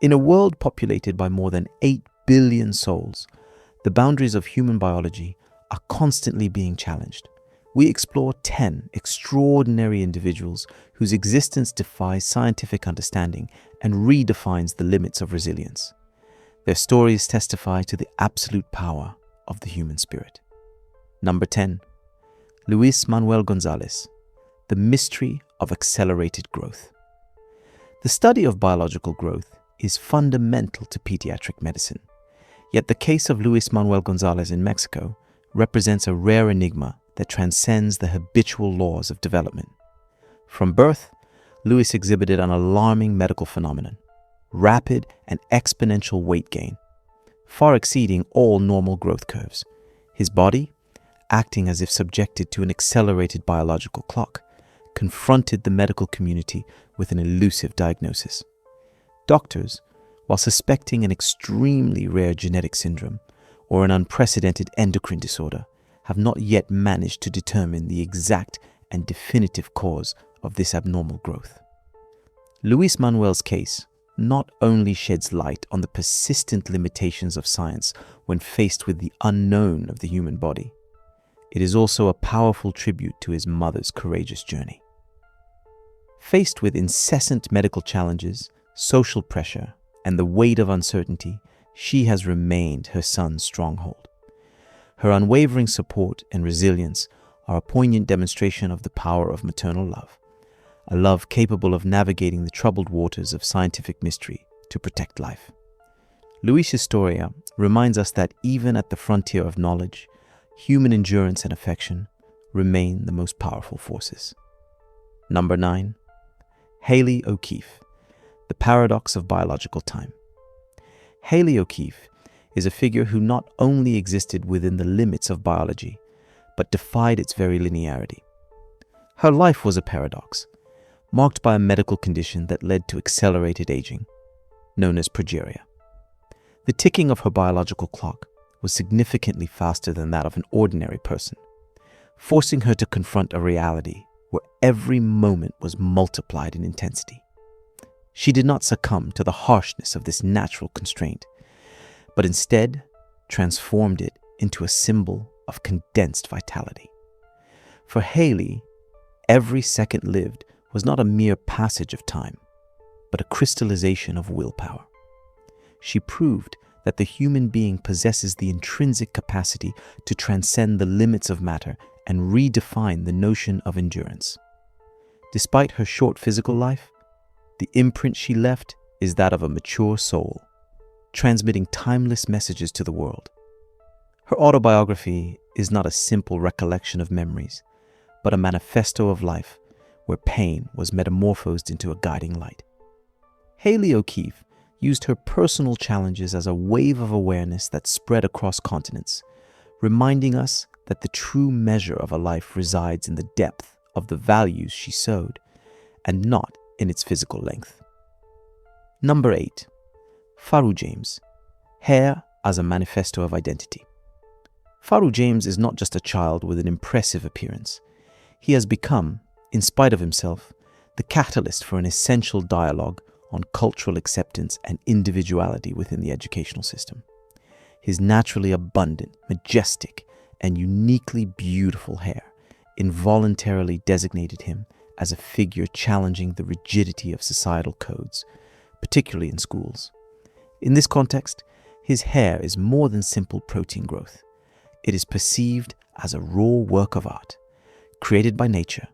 In a world populated by more than 8 billion souls, the boundaries of human biology are constantly being challenged. We explore 10 extraordinary individuals whose existence defies scientific understanding and redefines the limits of resilience. Their stories testify to the absolute power of the human spirit. Number 10. Luis Manuel Gonzalez, The Mystery of Accelerated Growth. The study of biological growth is fundamental to pediatric medicine. Yet the case of Luis Manuel Gonzalez in Mexico represents a rare enigma that transcends the habitual laws of development. From birth, Luis exhibited an alarming medical phenomenon: rapid and exponential weight gain, far exceeding all normal growth curves. His body, acting as if subjected to an accelerated biological clock, confronted the medical community with an elusive diagnosis. Doctors, while suspecting an extremely rare genetic syndrome or an unprecedented endocrine disorder, have not yet managed to determine the exact and definitive cause of this abnormal growth. Luis Manuel's case not only sheds light on the persistent limitations of science when faced with the unknown of the human body, it is also a powerful tribute to his mother's courageous journey. Faced with incessant medical challenges, social pressure, and the weight of uncertainty, she has remained her son's stronghold. Her unwavering support and resilience are a poignant demonstration of the power of maternal love, a love capable of navigating the troubled waters of scientific mystery to protect life. Luis' story reminds us that even at the frontier of knowledge, human endurance and affection remain the most powerful forces. Number 9. Haley O'Keefe, The Paradox of Biological Time. Haley O'Keefe is a figure who not only existed within the limits of biology, but defied its very linearity. Her life was a paradox, marked by a medical condition that led to accelerated aging, known as progeria. The ticking of her biological clock was significantly faster than that of an ordinary person, forcing her to confront a reality where every moment was multiplied in intensity. She did not succumb to the harshness of this natural constraint, but instead transformed it into a symbol of condensed vitality. For Haley, every second lived was not a mere passage of time, but a crystallization of willpower. She proved that the human being possesses the intrinsic capacity to transcend the limits of matter and redefine the notion of endurance. Despite her short physical life, the imprint she left is that of a mature soul, transmitting timeless messages to the world. Her autobiography is not a simple recollection of memories, but a manifesto of life where pain was metamorphosed into a guiding light. Haley O'Keefe used her personal challenges as a wave of awareness that spread across continents, reminding us that the true measure of a life resides in the depth of the values she sowed, and not in its physical length. Number 8. Faru James, Hair as a Manifesto of Identity. Faru James is not just a child with an impressive appearance. He has become, in spite of himself, the catalyst for an essential dialogue on cultural acceptance and individuality within the educational system. His naturally abundant, majestic, and uniquely beautiful hair involuntarily designated him as a figure challenging the rigidity of societal codes, particularly in schools. In this context, his hair is more than simple protein growth. It is perceived as a raw work of art, created by nature,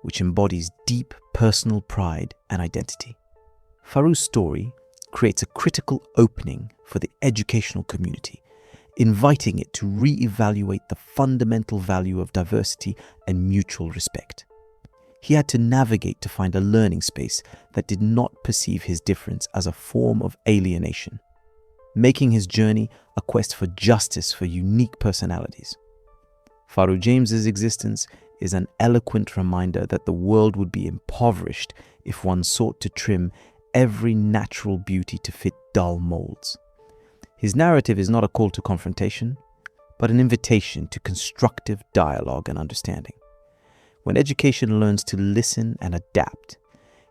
which embodies deep personal pride and identity. Faru's story creates a critical opening for the educational community, inviting it to re-evaluate the fundamental value of diversity and mutual respect. He had to navigate to find a learning space that did not perceive his difference as a form of alienation, making his journey a quest for justice for unique personalities. Faru James's existence is an eloquent reminder that the world would be impoverished if one sought to trim every natural beauty to fit dull molds. His narrative is not a call to confrontation, but an invitation to constructive dialogue and understanding. When education learns to listen and adapt,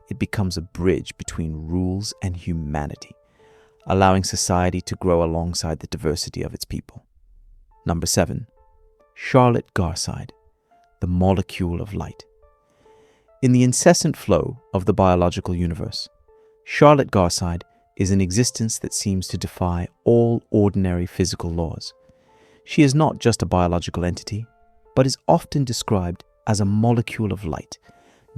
it becomes a bridge between rules and humanity, allowing society to grow alongside the diversity of its people. Number 7. Charlotte Garside, the molecule of light. In the incessant flow of the biological universe, Charlotte Garside is an existence that seems to defy all ordinary physical laws. She is not just a biological entity, but is often described as a molecule of light,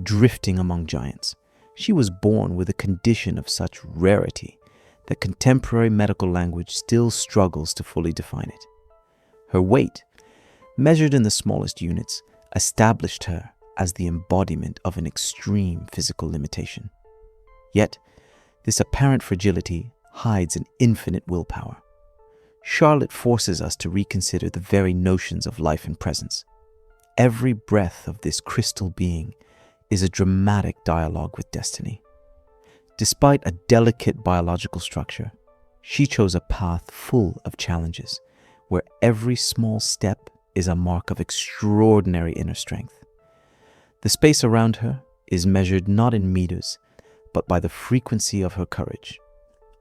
drifting among giants. She was born with a condition of such rarity that contemporary medical language still struggles to fully define it. Her weight, measured in the smallest units, established her as the embodiment of an extreme physical limitation. Yet, this apparent fragility hides an infinite willpower. Charlotte forces us to reconsider the very notions of life and presence. Every breath of this crystal being is a dramatic dialogue with destiny. Despite a delicate biological structure, she chose a path full of challenges, where every small step is a mark of extraordinary inner strength. The space around her is measured not in meters, but by the frequency of her courage.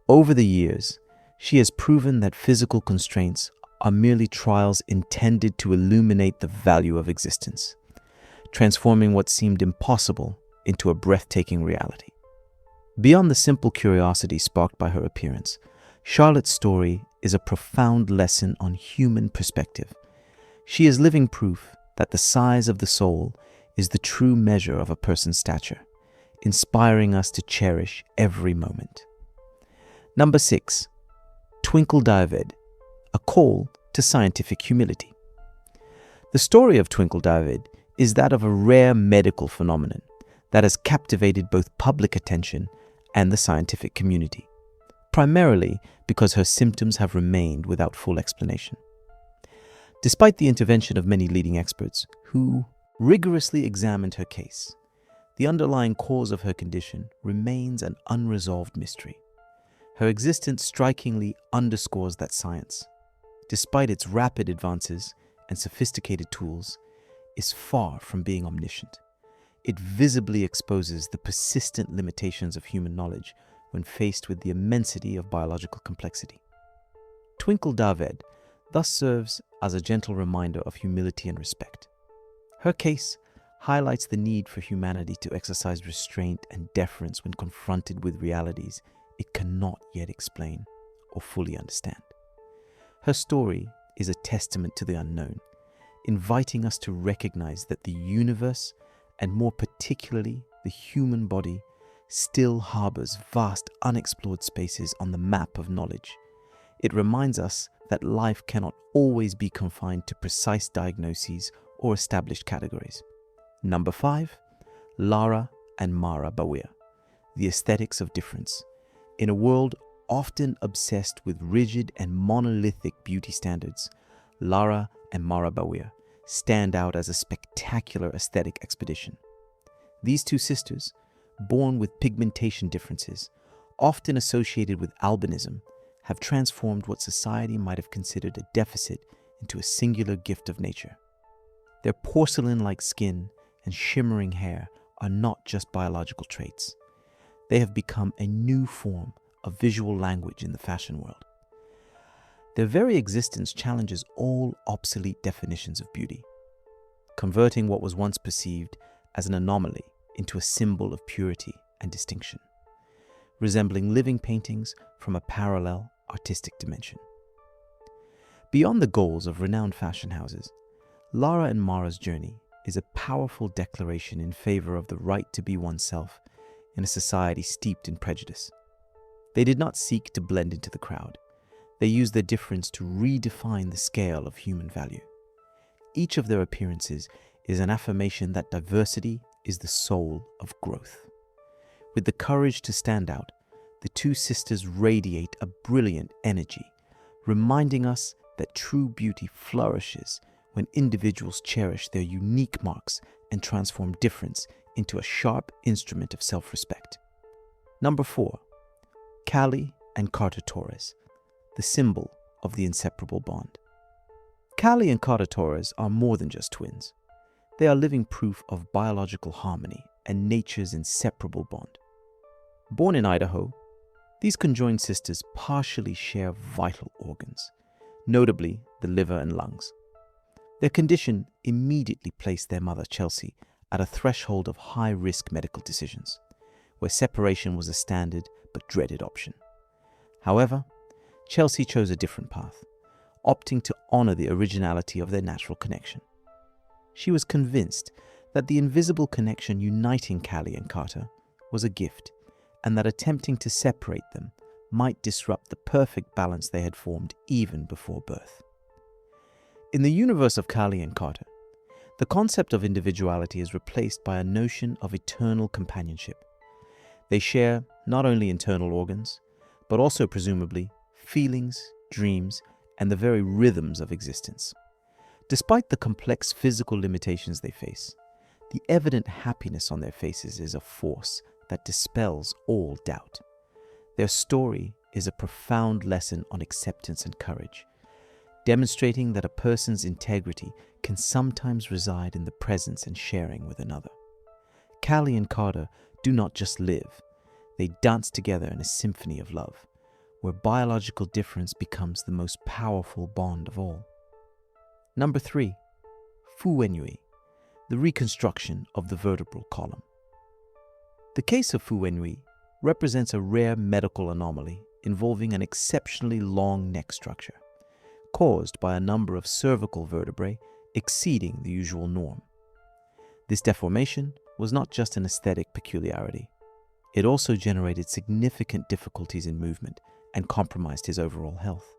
Over the years, she has proven that physical constraints are merely trials intended to illuminate the value of existence, transforming what seemed impossible into a breathtaking reality. Beyond the simple curiosity sparked by her appearance, Charlotte's story is a profound lesson on human perspective. She is living proof that the size of the soul is the true measure of a person's stature, inspiring us to cherish every moment. Number 6. Twinkle David, a call to scientific humility. The story of Twinkle David is that of a rare medical phenomenon that has captivated both public attention and the scientific community, primarily because her symptoms have remained without full explanation. Despite the intervention of many leading experts who rigorously examined her case, the underlying cause of her condition remains an unresolved mystery. Her existence strikingly underscores that science, despite its rapid advances and sophisticated tools, is far from being omniscient. It visibly exposes the persistent limitations of human knowledge when faced with the immensity of biological complexity. Twinkle David thus serves as a gentle reminder of humility and respect. Her case highlights the need for humanity to exercise restraint and deference when confronted with realities it cannot yet explain or fully understand. Her story is a testament to the unknown, inviting us to recognize that the universe, and more particularly the human body, still harbors vast unexplored spaces on the map of knowledge. It reminds us that life cannot always be confined to precise diagnoses or established categories. Number 5. Lara and Mara Bawir, the aesthetics of difference. In a world often obsessed with rigid and monolithic beauty standards, Lara and Mara Bawir stand out as a spectacular aesthetic expedition. These two sisters, born with pigmentation differences, often associated with albinism, have transformed what society might have considered a deficit into a singular gift of nature. Their porcelain-like skin and shimmering hair are not just biological traits. They have become a new form of visual language in the fashion world. Their very existence challenges all obsolete definitions of beauty, converting what was once perceived as an anomaly into a symbol of purity and distinction, resembling living paintings from a parallel artistic dimension. Beyond the goals of renowned fashion houses, Lara and Mara's journey is a powerful declaration in favor of the right to be oneself in a society steeped in prejudice. They did not seek to blend into the crowd. They used their difference to redefine the scale of human value. Each of their appearances is an affirmation that diversity is the soul of growth. With the courage to stand out, the two sisters radiate a brilliant energy, reminding us that true beauty flourishes when individuals cherish their unique marks and transform difference into a sharp instrument of self-respect. Number 4. Callie and Carter Torres, the symbol of the inseparable bond. Callie and Carter Torres are more than just twins. They are living proof of biological harmony and nature's inseparable bond. Born in Idaho, These conjoined sisters partially share vital organs, notably the liver and lungs. Their condition immediately placed their mother, Chelsea, at a threshold of high-risk medical decisions, where separation was a standard but dreaded option. However, Chelsea chose a different path, opting to honor the originality of their natural connection. She was convinced that the invisible connection uniting Callie and Carter was a gift, and that attempting to separate them might disrupt the perfect balance they had formed even before birth. In the universe of Callie and Carter, the concept of individuality is replaced by a notion of eternal companionship. They share not only internal organs, but also presumably feelings, dreams, and the very rhythms of existence. Despite the complex physical limitations they face, the evident happiness on their faces is a force that dispels all doubt. Their story is a profound lesson on acceptance and courage, demonstrating that a person's integrity can sometimes reside in the presence and sharing with another. Callie and Carter do not just live, they dance together in a symphony of love, where biological difference becomes the most powerful bond of all. Number 3, Fu Wenhui, the reconstruction of the vertebral column. The case of Fu Wenhui represents a rare medical anomaly involving an exceptionally long neck structure, caused by a number of cervical vertebrae exceeding the usual norm. This deformation was not just an aesthetic peculiarity. It also generated significant difficulties in movement and compromised his overall health.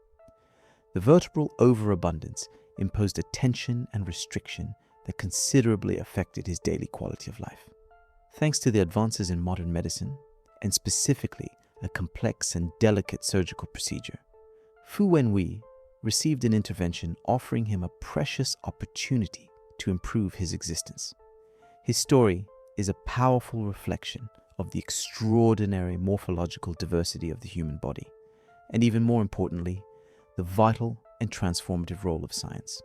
The vertebral overabundance imposed a tension and restriction that considerably affected his daily quality of life. Thanks to the advances in modern medicine, and specifically a complex and delicate surgical procedure, Fu Wenhui received an intervention offering him a precious opportunity to improve his existence. His story is a powerful reflection of the extraordinary morphological diversity of the human body, and even more importantly, the vital and transformative role of science.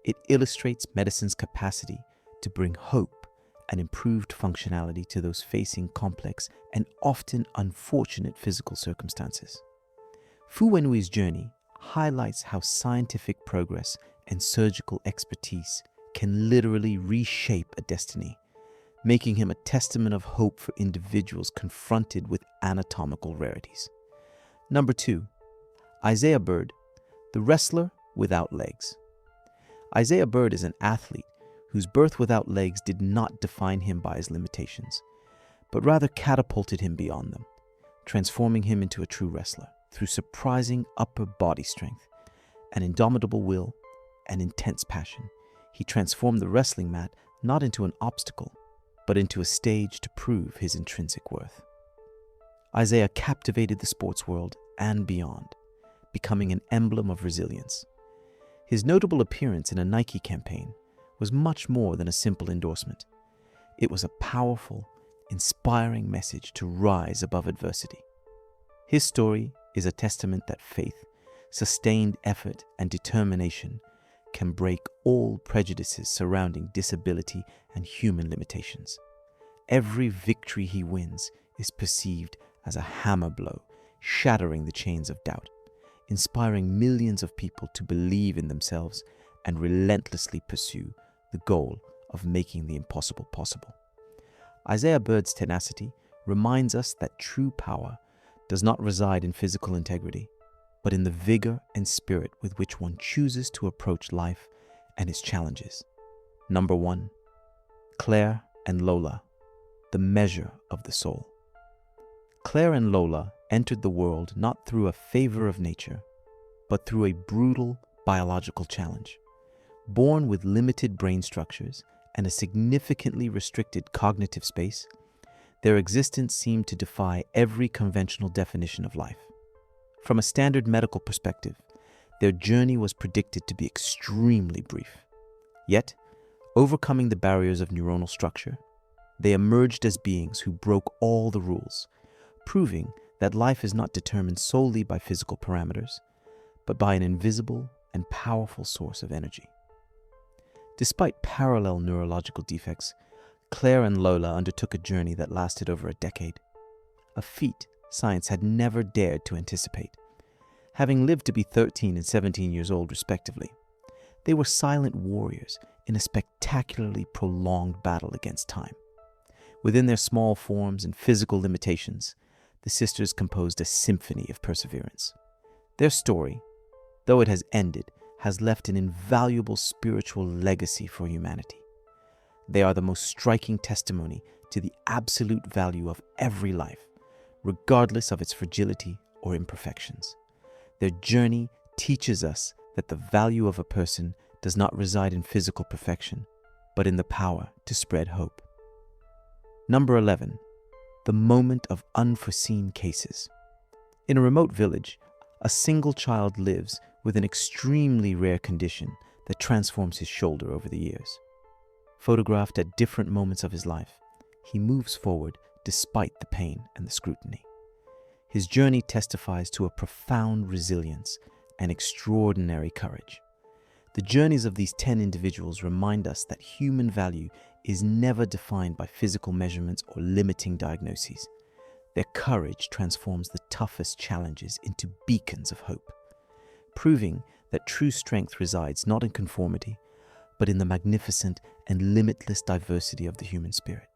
It illustrates medicine's capacity to bring hope and improved functionality to those facing complex and often unfortunate physical circumstances. Fu Wenhui's journey highlights how scientific progress and surgical expertise can literally reshape a destiny, making him a testament of hope for individuals confronted with anatomical rarities. Number 2, Isaiah Bird, the wrestler without legs. Isaiah Bird is an athlete whose birth without legs did not define him by his limitations, but rather catapulted him beyond them, transforming him into a true wrestler through surprising upper body strength, an indomitable will, and intense passion. He transformed the wrestling mat not into an obstacle, but into a stage to prove his intrinsic worth. Isaiah captivated the sports world and beyond, becoming an emblem of resilience. His notable appearance in a Nike campaign was much more than a simple endorsement. It was a powerful, inspiring message to rise above adversity. His story is a testament that faith, sustained effort, and determination can break all prejudices surrounding disability and human limitations. Every victory he wins is perceived as a hammer blow, shattering the chains of doubt, inspiring millions of people to believe in themselves and relentlessly pursue the goal of making the impossible possible. Isaiah Bird's tenacity reminds us that true power does not reside in physical integrity, but in the vigor and spirit with which one chooses to approach life and its challenges. Number 1, Claire and Lola, the measure of the soul. Claire and Lola entered the world not through a favor of nature, but through a brutal biological challenge. Born with limited brain structures and a significantly restricted cognitive space, their existence seemed to defy every conventional definition of life. From a standard medical perspective, their journey was predicted to be extremely brief. Yet, overcoming the barriers of neuronal structure, they emerged as beings who broke all the rules, proving that life is not determined solely by physical parameters, but by an invisible and powerful source of energy. Despite parallel neurological defects, Claire and Lola undertook a journey that lasted over a decade, a feat science had never dared to anticipate. Having lived to be 13 and 17 years old respectively, they were silent warriors in a spectacularly prolonged battle against time. Within their small forms and physical limitations, the sisters composed a symphony of perseverance. Their story, though it has ended, has left an invaluable spiritual legacy for humanity. They are the most striking testimony to the absolute value of every life, regardless of its fragility or imperfections. Their journey teaches us that the value of a person does not reside in physical perfection, but in the power to spread hope. Number 11. The moment of unforeseen cases. In a remote village, a single child lives with an extremely rare condition that transforms his shoulder over the years. Photographed at different moments of his life, he moves forward despite the pain and the scrutiny. His journey testifies to a profound resilience and extraordinary courage. The journeys of these 10 individuals remind us that human value is never defined by physical measurements or limiting diagnoses. Their courage transforms the toughest challenges into beacons of hope, proving that true strength resides not in conformity, but in the magnificent and limitless diversity of the human spirit.